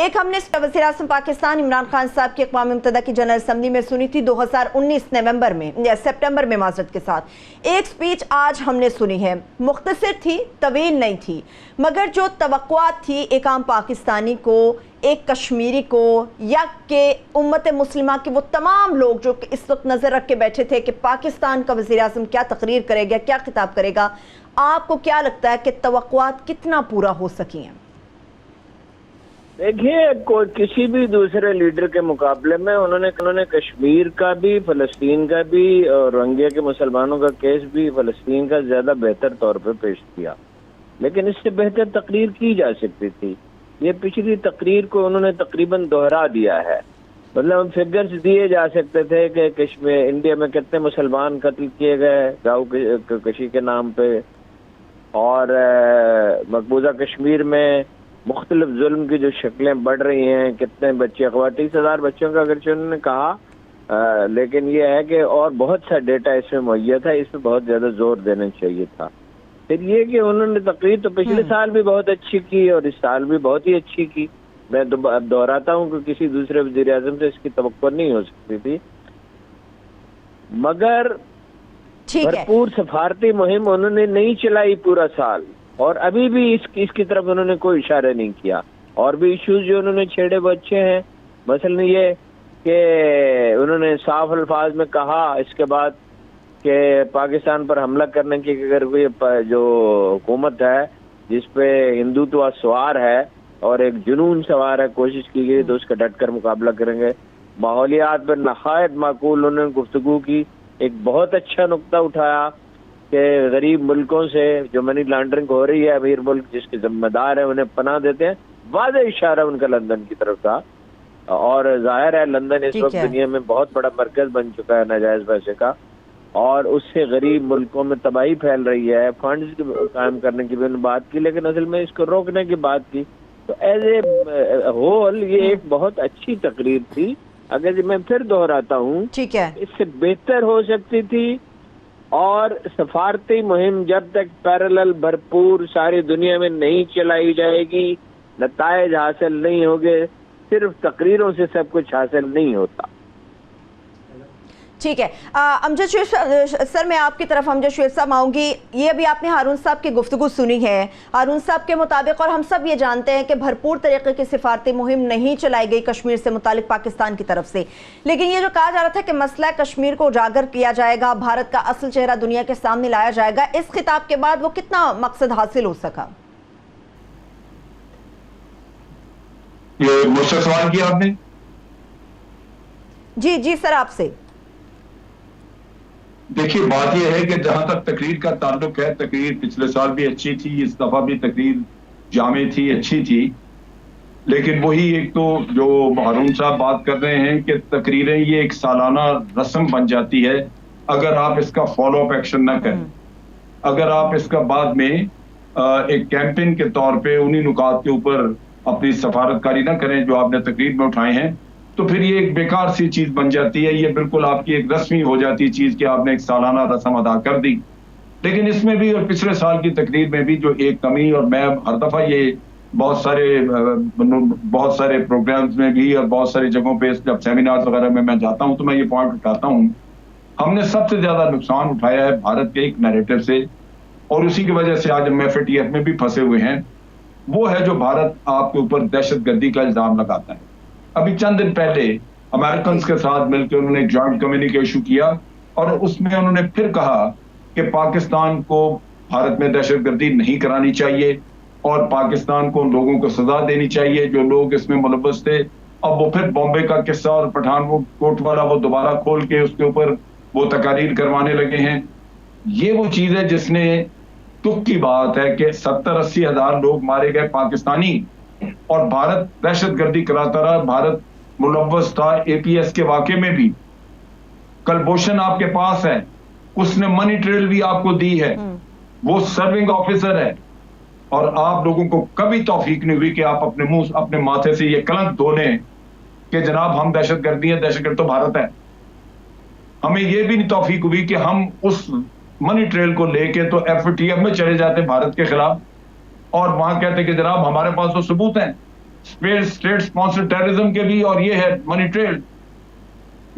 एक हमने वज़ीर आज़म पाकिस्तान इमरान खान साहब की अक़वाम मुत्तहिदा की जनरल असम्बली में सुनी थी 2019 नवंबर में या सितंबर में, माज़रत के साथ। एक स्पीच आज हमने सुनी है, मुख्तसर थी, तवील नहीं थी, मगर जो तवक्कुआत थी एक आम पाकिस्तानी को, एक कश्मीरी को, या कि उम्मत मुस्लिमा के वो तमाम लोग जो इस वक्त नज़र रख के बैठे थे कि पाकिस्तान का वज़ीर आज़म क्या तकरीर करेगा, क्या खिताब करेगा, आपको क्या लगता है कि तवक्कुआत कितना पूरा हो सकी हैं? देखिए, किसी भी दूसरे लीडर के मुकाबले में उन्होंने कश्मीर का भी, फलस्तीन का भी और रोहिंग्या के मुसलमानों का केस भी फलस्तीन का ज्यादा बेहतर तौर पे पेश किया। लेकिन इससे बेहतर तकरीर की जा सकती थी। ये पिछली तकरीर को उन्होंने तकरीबन दोहरा दिया है। मतलब फिगर्स दिए जा सकते थे कि कश्मीर, इंडिया में कितने मुसलमान कत्ल किए गए गाँव कशी के नाम पे, और मकबूजा कश्मीर में मुख्तलिफ जुल्म की जो शक्लें बढ़ रही हैं, कितने बच्चे, 30,000 बच्चों का अगरचे उन्होंने कहा, लेकिन ये है कि और बहुत सा डेटा इसमें मुहैया था, इसमें बहुत ज्यादा जोर देना चाहिए था। फिर ये कि उन्होंने तकरीर तो पिछले साल भी बहुत अच्छी की और इस साल भी बहुत ही अच्छी की। मैं अब दोहराता हूँ कि किसी दूसरे वज़ीर आज़म से इसकी तवक्को नहीं हो सकती थी, मगर भरपूर सफारती मुहिम उन्होंने नहीं चलाई पूरा साल, और अभी भी इसकी तरफ उन्होंने कोई इशारा नहीं किया। और भी इश्यूज जो उन्होंने छेड़े वो अच्छे हैं। मसलन ये कि उन्होंने साफ अल्फाज में कहा इसके बाद कि पाकिस्तान पर हमला करने की अगर कोई जो हुकूमत है जिसपे हिंदुत्व सवार है और एक जुनून सवार है, कोशिश की गई तो उसका डटकर मुकाबला करेंगे। माहौलियात पर नहायत माकूल उन्होंने गुफ्तगू की। एक बहुत अच्छा नुक्ता उठाया कि गरीब मुल्कों से जो मनी लॉन्ड्रिंग हो रही है, अमीर मुल्क जिसके जिम्मेदार है उन्हें पनाह देते हैं। वाज़ेह इशारा उनका लंदन की तरफ था, और जाहिर है लंदन इस वक्त दुनिया में बहुत बड़ा मरकज बन चुका है नाजायज पैसे का, और उससे गरीब मुल्कों में तबाही फैल रही है। फंड्स कायम करने की भी उन्होंने बात की, लेकिन असल में इसको रोकने की बात की। तो एज ए होल ये एक बहुत अच्छी तकरीर थी। अगर मैं फिर दोहराता हूँ, ठीक है, इससे बेहतर हो सकती थी। और सफारती मुहिम जब तक पैरेलल भरपूर सारी दुनिया में नहीं चलाई जाएगी, नताइज हासिल नहीं होंगे। सिर्फ तकरीरों से सब कुछ हासिल नहीं होता। ठीक है, अमजद शुएब सर, मैं आपकी तरफ अमजद शुएब साहब आऊँगी। ये अभी आपने हारून साहब की गुफ्तगू सुनी है। हारून साहब के मुताबिक, और हम सब ये जानते हैं कि भरपूर तरीके की सिफारती मुहिम नहीं चलाई गई कश्मीर से मुतालिक पाकिस्तान की तरफ से, लेकिन ये जो कहा जा रहा था कि मसला कश्मीर को उजागर किया जाएगा, भारत का असल चेहरा दुनिया के सामने लाया जाएगा, इस खिताब के बाद वो कितना मकसद हासिल हो सका? ये मुझसे सवाल किया आपने? जी जी सर, आपसे। देखिए, बात यह है कि जहां तक तकरीर का ताल्लुक है, तकरीर पिछले साल भी अच्छी थी, इस दफा भी तकरीर जामे थी, अच्छी थी। लेकिन वही एक तो जो हारून साहब बात कर रहे हैं कि तकरीरें ये एक सालाना रस्म बन जाती है अगर आप इसका फॉलो अप एक्शन ना करें, अगर आप इसका बाद में एक कैंपेन के तौर पे उन्हीं नुकात के ऊपर अपनी सफारतकारी ना करें जो आपने तकरीर में उठाए हैं, तो फिर ये एक बेकार सी चीज बन जाती है। ये बिल्कुल आपकी एक रस्मी हो जाती है चीज कि आपने एक सालाना रस्म अदा कर दी। लेकिन इसमें भी और पिछले साल की तकरीर में भी जो एक कमी, और मैं हर दफा ये बहुत सारे प्रोग्राम्स में भी और बहुत सारी जगहों पे जब सेमिनार वगैरह में मैं जाता हूं तो मैं ये पॉइंट उठाता हूं, हमने सबसे ज्यादा नुकसान उठाया है भारत के एक नैरेटिव से, और उसी की वजह से आज हम FATF में भी फंसे हुए हैं। वो है जो भारत आपके ऊपर दहशतगर्दी का इल्जाम लगाता है। अभी चंद दिन पहले अमेरिकन के साथ मिलकर उन्होंने एक जॉइंट कम्युनिके इशू किया, और उसमें उन्होंने फिर कहा कि पाकिस्तान को भारत में दहशतगर्दी नहीं करानी चाहिए और पाकिस्तान को लोगों को सजा देनी चाहिए जो लोग इसमें मुलव्वस थे। अब वो फिर बॉम्बे का किस्सा और पठानकोट वाला वो दोबारा खोल के उसके ऊपर वो तकारीर करवाने लगे हैं। ये वो चीज है जिसने, दुख की बात है कि 70-80 हजार लोग मारे गए पाकिस्तानी, और भारत दहशतगर्दी कराता रहा। भारत मुलव्वस था APS के वाक़े में भी। कलभूषण आपके पास है, उसने मनी ट्रेल भी आपको दी है, वो सर्विंग ऑफिसर है, और आप लोगों को कभी तौफीक नहीं हुई कि आप अपने मुंह, अपने माथे से ये कलंक धो लें कि जनाब हम दहशतगर्दी है, दहशतगर्द तो भारत है। हमें ये भी नहीं तौफीक हुई कि हम उस मनी ट्रेल को लेके तो FATF में चले जाते भारत के खिलाफ, और वहां कहते कि जनाब हमारे पास तो सबूत हैं। स्टेट स्पॉन्सर्ड टेररिज्म के भी, और ये है मनी ट्रेल।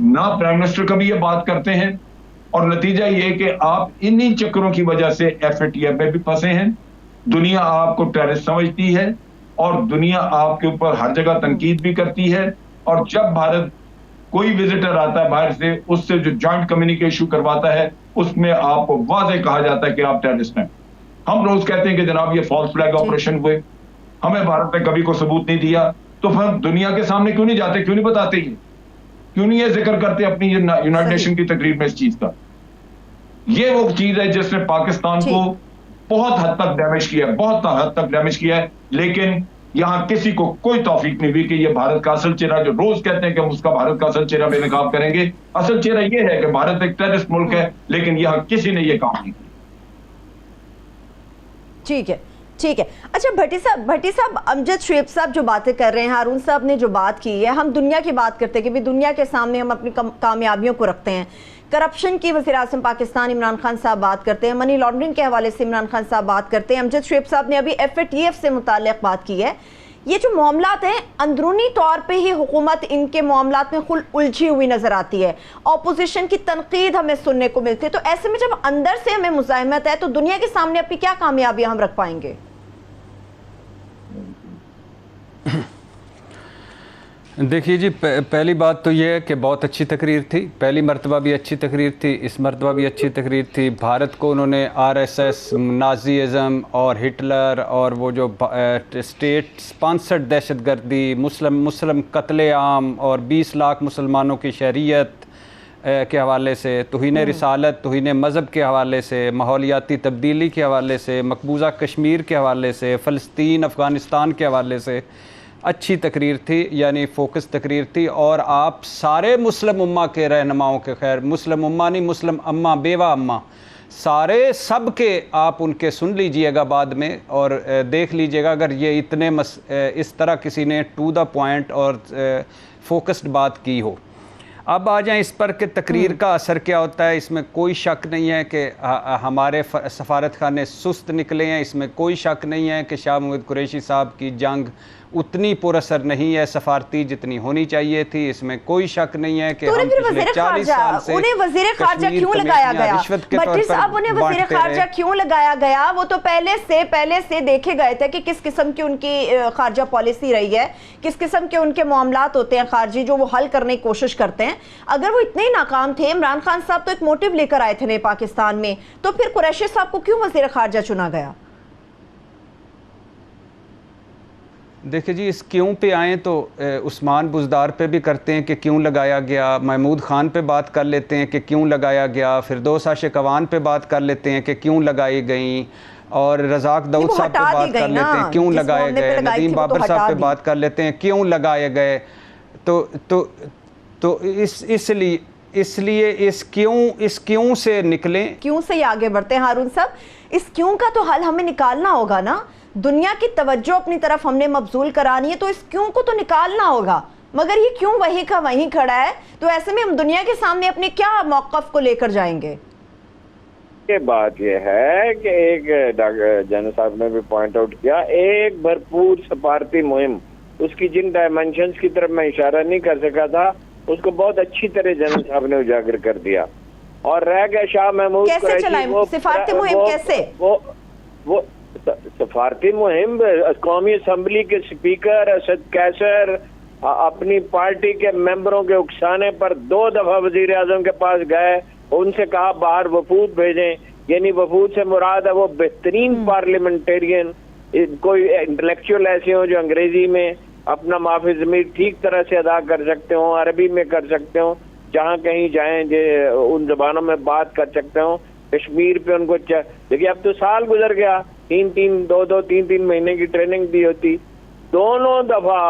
ना प्राइम मिनिस्टर कभी ये बात करते हैं, और नतीजा ये कि आप इन्हीं चक्करों की वजह से FATF में भी फंसे हैं। दुनिया आपको टेररिस्ट समझती है और दुनिया आपके ऊपर हर जगह तनकीद भी करती है, और जब भारत कोई विजिटर आता है बाहर से, उससे जो जॉइंट कम्युनिके इशू करवाता है, उसमें आपको वाज़ेह कहा जाता है कि आप टेररिस्ट हैं। हम रोज कहते हैं कि जनाब ये फॉल्स फ्लैग ऑपरेशन हुए, हमें भारत ने कभी कोई सबूत नहीं दिया, तो फिर दुनिया के सामने क्यों नहीं जाते, क्यों नहीं बताते, ये क्यों नहीं ये जिक्र करते अपनी यूनाइटेड नेशन की तकरीर में इस चीज का। ये वो चीज है जिसने पाकिस्तान को बहुत हद तक डैमेज किया है, बहुत हद तक डैमेज किया है, लेकिन यहां किसी को कोई तौफीक नहीं हुई कि ये भारत का असल चेहरा, जो रोज कहते हैं कि हम उसका भारत का असल चेहरा बेनकाब करेंगे, असल चेहरा ये है कि भारत एक टेररिस्ट मुल्क है, लेकिन यहां किसी ने ये काम नहीं किया। ठीक है, ठीक है। अच्छा भट्टी साहब, अमजद शुएब साहब जो बातें कर रहे हैं, हारून साहब ने जो बात की है, हम दुनिया की बात करते हैं कि भाई दुनिया के सामने हम अपनी कामयाबियों को रखते हैं। करप्शन की वज़ीर आज़म पाकिस्तान इमरान खान साहब बात करते हैं, मनी लॉन्ड्रिंग के हवाले से इमरान खान साहब बात करते हैं, अमजद शुएब साहब ने अभी FATF से मुताल्लिक़ बात की है। ये जो मामलात हैं, अंदरूनी तौर पे ही हुकूमत इनके मामलात में खुल उलझी हुई नजर आती है, ऑपोजिशन की तनकीद हमें सुनने को मिलती है। तो ऐसे में जब अंदर से हमें मुज़ाहिमत है, तो दुनिया के सामने अपनी क्या कामयाबियां हम रख पाएंगे? देखिए जी, पहली बात तो ये है कि बहुत अच्छी तकरीर थी, पहली मरतबा भी अच्छी तकरीर थी, इस मरतबा भी अच्छी तकरीर थी। भारत को उन्होंने RSS, नाज़ीज़म और हिटलर और वो जो स्टेट स्पॉन्सर्ड दहशतगर्दी, मुस्लिम कत्लेआम और 20 लाख मुसलमानों की शरीयत के हवाले से, तौहीन रिसालत, तौहीन मज़हब के हवाले से, माहौलियाती तब्दीली के हवाले से, मकबूजा कश्मीर के हवाले से, फ़लस्तीन अफ़गानिस्तान के हवाले से अच्छी तकरीर थी, यानी फ़ोकस तकरीर थी। और आप सारे मुस्लिम उम्मा के रहनुमाओं के, खैर मुस्लिम उम्मा नहीं, मुस्लिम अम्मा, बेवा अम्मा, सारे सब के आप उनके सुन लीजिएगा बाद में, और देख लीजिएगा अगर ये इतने इस तरह किसी ने टू द पॉइंट और फोकस्ड बात की हो। अब आ जाएं इस पर कि तकरीर का असर क्या होता है। इसमें कोई शक नहीं है कि हमारे सफारत खाने सुस्त निकले हैं, इसमें कोई शक नहीं है कि शाह महमूद कुरैशी साहब की जंग उतनी पुरअसर नहीं है सफारती जितनी होनी चाहिए थी, इसमें कोई शक नहीं है कि हम पिछले 40 साल से उन्हें वज़ीर ख़ारजा क्यों लगाया गया, भट्टी साहब उन्हें वज़ीर ख़ारजा क्यों लगाया गया? वो तो पहले से देखे गए थे कि किस किस्म की उनकी ख़ारजा पॉलिसी रही है, किस किस्म के उनके मामलात होते हैं ख़ारजी जो वो हल करने की कोशिश करते हैं। अगर वो इतने ही नाकाम थे, इमरान खान साहब तो एक मोटिव लेकर आए थे नए पाकिस्तान में, तो फिर कुरैशी साहब को क्यों वज़ीर ख़ारजा चुना गया? देखिए जी, इस क्यों पे आएँ तो उस्मान बुज़दार पे भी करते हैं कि क्यों लगाया गया, महमूद ख़ान पे बात कर लेते हैं कि क्यों लगाया गया, फिरदौस आशिक़वान पे बात कर लेते हैं कि क्यों लगाई गई, और रज़ाक दाऊद साहब पे बात कर लेते हैं क्यों लगाए गए, नदीम बाबर साहब पे बात कर लेते हैं क्यों लगाए गए। तो इसलिए इस क्यों से निकलें, क्यों से ही आगे बढ़ते हैं। हारून साहब, इस क्यों का तो हल हमें निकालना होगा ना, दुनिया की तवज्जो अपनी तरफ हमने मबजूल करानी है, तो इस क्यों को तो निकालना होगा, मगर ये क्यों वही का वहीं खड़ा है। तो ऐसे में हम दुनिया के सामने अपने क्या मौक़िफ़ को लेकर जाएंगे? ये बात ये है कि एक डॉक्टर जनरल साहब ने भी पॉइंट आउट किया, एक भरपूर सफारती मुहिम, उसकी जिन डायमेंशंस की तरफ मैं इशारा नहीं कर सका था, उसको बहुत अच्छी तरह जनरल साहब ने उजागर कर दिया। और रह गया शाह महमूद कैसे चलाएं सिफारती मुहिम, कैसे वो सफारती मुहिम, कौमी असम्बली के स्पीकर असद कैसर अपनी पार्टी के मेंबरों के उकसाने पर 2 दफा वजीर आजम के पास गए, उनसे कहा बाहर वफूद भेजें, यानी वफूद से मुराद है वो बेहतरीन पार्लियामेंटेरियन, कोई इंटेलेक्चुअल ऐसे हो जो अंग्रेजी में अपना माफी ज़मीर ठीक तरह से अदा कर सकते हो, अरबी में कर सकते हो, जहाँ कहीं जाएं जो उन जबानों में बात कर सकते हो। कश्मीर पे उनको देखिए, अब तो साल गुजर गया, 3-3 महीने की ट्रेनिंग दी होती। दोनों दफा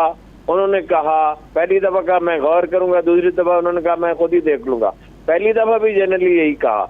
उन्होंने कहा, पहली दफा कहा मैं गौर करूंगा, दूसरी दफा उन्होंने कहा मैं खुद ही देख लूंगा। पहली दफा भी जनरली यही कहा,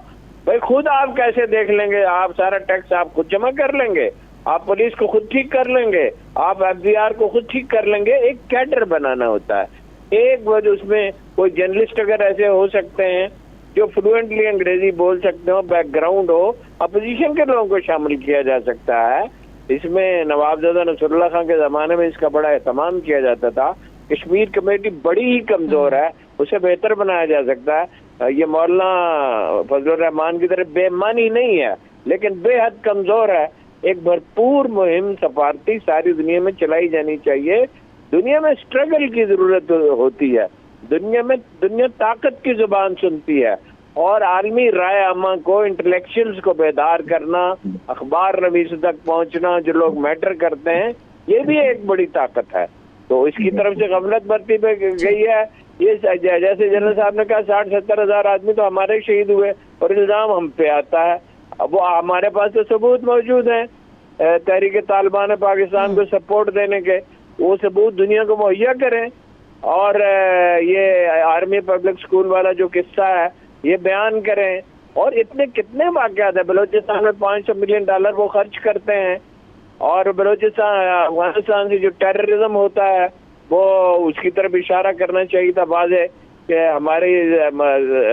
भाई खुद आप कैसे देख लेंगे, आप सारा टैक्स आप खुद जमा कर लेंगे, आप पुलिस को खुद ठीक कर लेंगे, आप FBR को खुद ठीक कर लेंगे। एक कैडर बनाना होता है, एक वजह उसमें कोई जर्नलिस्ट अगर ऐसे हो सकते हैं जो फ्लुएंटली अंग्रेजी बोल सकते हो, बैकग्राउंड हो, अपोजिशन के लोगों को शामिल किया जा सकता है, इसमें नवाबजादा नसरुल्लाह खान के ज़माने में इसका बड़ा एहतमाम किया जाता था। कश्मीर कमेटी बड़ी ही कमज़ोर है, उसे बेहतर बनाया जा सकता है। ये मौलाना फजलुर रहमान की तरह बेईमानी नहीं है, लेकिन बेहद कमज़ोर है। एक भरपूर मुहिम सफारती सारी दुनिया में चलाई जानी चाहिए। दुनिया में स्ट्रगल की ज़रूरत होती है, दुनिया ताकत की जुबान सुनती है, और आलमी राय आमा को, इंटेलेक्चुअल्स को बेदार करना, अखबार नवीस तक पहुंचना, जो लोग मैटर करते हैं, ये भी एक बड़ी ताकत है। तो इसकी तरफ से गफलत बरती पे गई है। ये जैसे जनरल साहब ने कहा 60-70 हज़ार आदमी तो हमारे शहीद हुए, और इल्जाम हम पे आता है। अब वो हमारे पास तो सबूत मौजूद हैं तहरीक तालिबान पाकिस्तान को सपोर्ट देने के, वो सबूत दुनिया को मुहैया करें। और ये आर्मी पब्लिक स्कूल वाला जो किस्सा है ये बयान करें। और इतने कितने वाक़यात है, बलूचिस्तान में $500 मिलियन वो खर्च करते हैं, और बलूचिस्तान अफगानिस्तान से जो टेररिज्म होता है वो उसकी तरफ इशारा करना चाहिए था वाज़े कि हमारे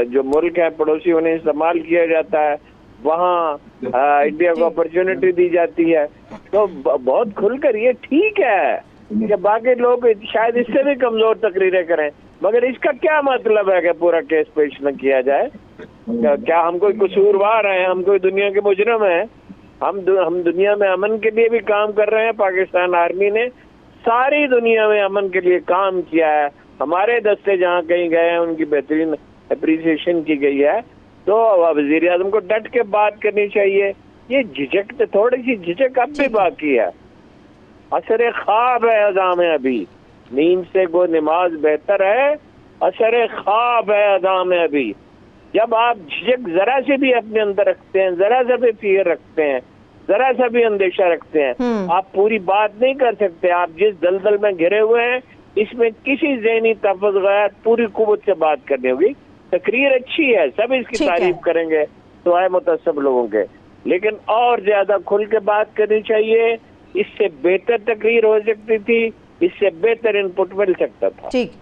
जो मुल्क है पड़ोसी उन्हें इस्तेमाल किया जाता है, वहाँ इंडिया को अपॉर्चुनिटी दी जाती है। तो बहुत खुलकर, ये ठीक है कि बाकी लोग शायद इससे भी कमजोर तकरीरें करें, मगर इसका क्या मतलब है कि पूरा केस पेश न किया जाए? क्या हम कोई कसूरवार हैं? हम कोई दुनिया के मुजरिम हैं? हम दुनिया में अमन के लिए भी काम कर रहे हैं। पाकिस्तान आर्मी ने सारी दुनिया में अमन के लिए काम किया है। हमारे दस्ते जहाँ कहीं गए हैं उनकी बेहतरीन अप्रिसिएशन की गई है। तो वज़ीर आज़म को डट के बात करनी चाहिए। ये झिझक, तो थोड़ी सी झिझक अब भी बाकी है। असर ख्वाब है अज़ा में अभी, नींद से गो नमाज बेहतर है, असर ख्वाब है अज़ा में अभी। जब आप झिझक जरा से भी अपने अंदर रखते हैं, जरा सा भी फियर रखते हैं, जरा सा भी अंदेशा रखते हैं, आप पूरी बात नहीं कर सकते। आप जिस दलदल में घिरे हुए हैं, इसमें किसी ज़हनी तफज़ गैर पूरी कुव्वत से बात करनी होगी। तकरीर अच्छी है, सब इसकी तारीफ करेंगे तो आए मुतअस्सब लोगों के, लेकिन और ज्यादा खुल के बात करनी चाहिए। इससे बेहतर तकरीर हो सकती थी, इससे बेहतर इनपुट मिल सकता था। ठीक।